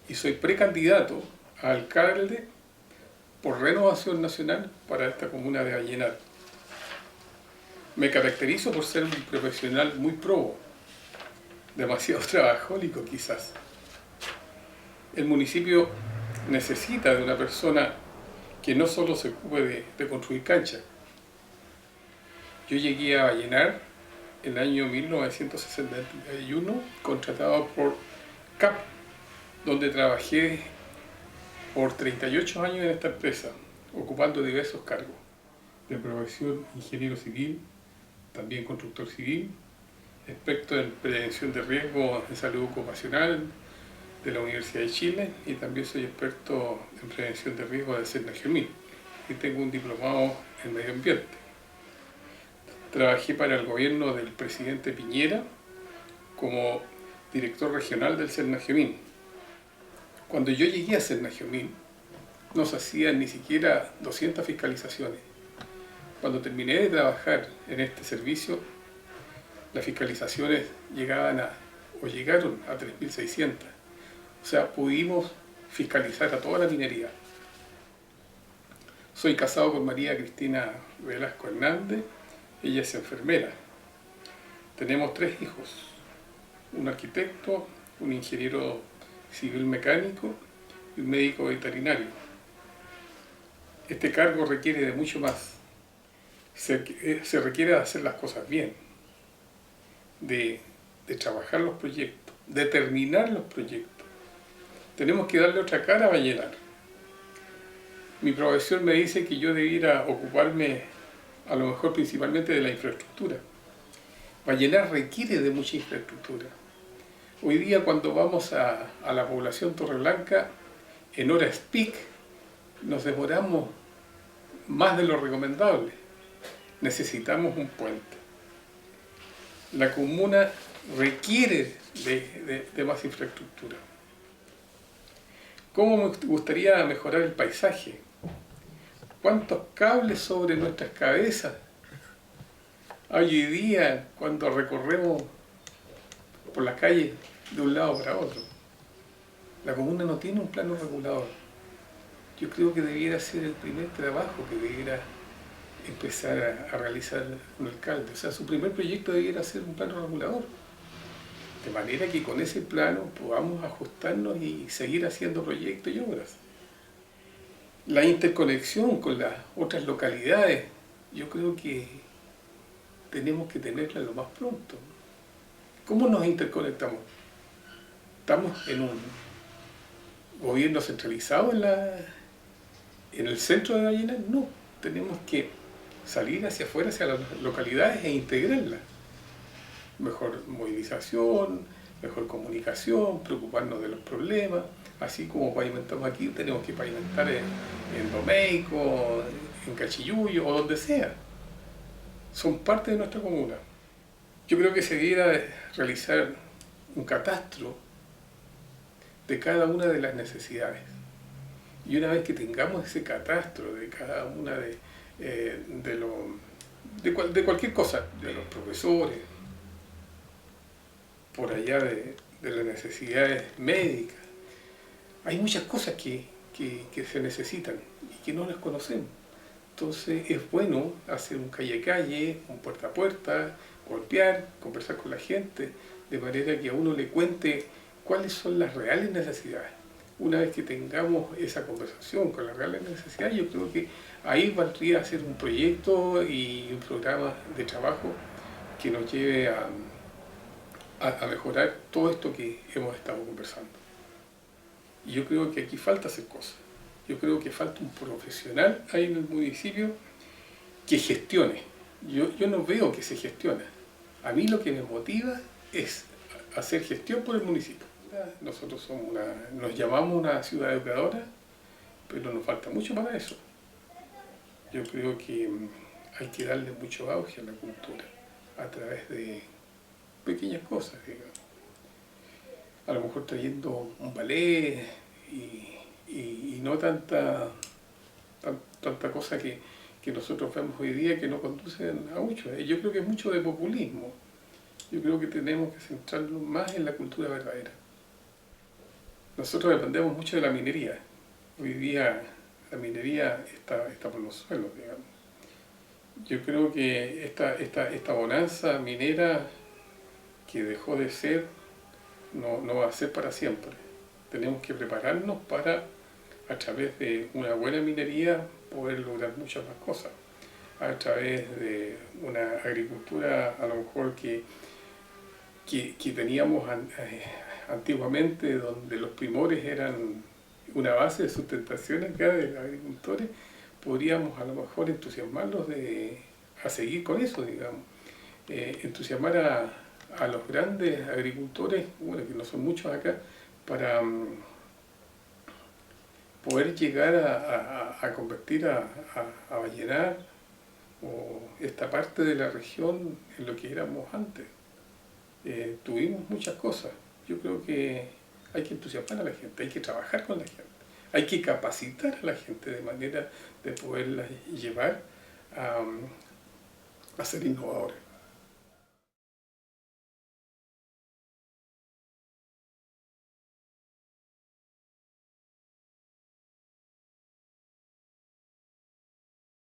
y soy precandidato a alcalde por Renovación Nacional para esta comuna de Vallenar. Me caracterizo por ser un profesional muy probo, demasiado trabajólico quizás. El municipio necesita de una persona que no solo se ocupe de construir canchas. Yo llegué a Vallenar en el año 1961, contratado por CAP, donde trabajé por 38 años en esta empresa, ocupando diversos cargos. De profesión ingeniero civil, también constructor civil, experto en prevención de riesgos en salud ocupacional de la Universidad de Chile, y también soy experto en prevención de riesgos del SENAGEMIN y tengo un diplomado en medio ambiente. Trabajé para el gobierno del presidente Piñera como director regional del SENAGEMIN. Cuando yo llegué a SENAGEMIN no se hacían ni siquiera 200 fiscalizaciones. Cuando terminé de trabajar en este servicio, las fiscalizaciones llegaron a 3.600. O sea, pudimos fiscalizar a toda la minería. Soy casado con María Cristina Velasco Hernández, ella es enfermera. Tenemos 3 hijos, un arquitecto, un ingeniero civil mecánico y un médico veterinario. Este cargo requiere de mucho más. Se requiere de hacer las cosas bien, de trabajar los proyectos, de terminar los proyectos. Tenemos que darle otra cara a Vallenar. Mi profesión me dice que yo debiera ocuparme a lo mejor principalmente de la infraestructura. Vallenar requiere de mucha infraestructura. Hoy día cuando vamos a la población Torreblanca, en horas peak, nos demoramos más de lo recomendable. Necesitamos un puente. La comuna requiere de más infraestructura. ¿Cómo me gustaría mejorar el paisaje? ¿Cuántos cables sobre nuestras cabezas hay hoy día cuando recorremos por las calles de un lado para otro? La comuna no tiene un plano regulador. Yo creo que debiera ser el primer trabajo que debiera empezar a realizar un alcalde. O sea, su primer proyecto debiera ser un plano regulador. De manera que con ese plano podamos ajustarnos y seguir haciendo proyectos y obras. La interconexión con las otras localidades, yo creo que tenemos que tenerla lo más pronto. ¿Cómo nos interconectamos? ¿Estamos en un gobierno centralizado en el centro de Vallenar? No, tenemos que salir hacia afuera, hacia las localidades e integrarlas. Mejor movilización, mejor comunicación, preocuparnos de los problemas. Así como pavimentamos aquí, tenemos que pavimentar en Domeico, en Cachiyuyo o donde sea. Son parte de nuestra comuna. Yo creo que se debiera realizar un catastro de cada una de las necesidades. Y una vez que tengamos ese catastro de cada una de cualquier cosa, de los profesores, por allá de las necesidades médicas, hay muchas cosas que se necesitan y que no las conocemos. Entonces es bueno hacer un calle a calle, un puerta a puerta, golpear, conversar con la gente, de manera que a uno le cuente cuáles son las reales necesidades. Una vez que tengamos esa conversación con las reales necesidades, yo creo que ahí valdría hacer un proyecto y un programa de trabajo que nos lleve a mejorar todo esto que hemos estado conversando. Y yo creo que aquí falta hacer cosas. Yo creo que falta un profesional ahí en el municipio que gestione. Yo no veo que se gestiona. A mí lo que me motiva es hacer gestión por el municipio. Nosotros nos llamamos una ciudad educadora, pero nos falta mucho para eso. Yo creo que hay que darle mucho auge a la cultura a través de pequeñas cosas, digamos. A lo mejor trayendo un ballet y no tanta cosa que nosotros vemos hoy día que no conducen a mucho. Yo creo que es mucho de populismo. Yo creo que tenemos que centrarnos más en la cultura verdadera. nosotros dependemos mucho de la minería. Hoy día la minería está por los suelos, digamos. Yo creo que esta bonanza minera que dejó de ser, no va a ser para siempre. Tenemos que prepararnos para, a través de una buena minería, poder lograr muchas más cosas. A través de una agricultura, a lo mejor que teníamos antiguamente, donde los primores eran una base de sustentación acá de los agricultores, podríamos a lo mejor entusiasmarlos a seguir con eso, digamos. Entusiasmar a los grandes agricultores, bueno, que no son muchos acá, para poder llegar a convertir a Vallenar o esta parte de la región en lo que éramos antes. Tuvimos muchas cosas. Yo creo que hay que entusiasmar a la gente, hay que trabajar con la gente, hay que capacitar a la gente de manera de poderla llevar a ser innovadores.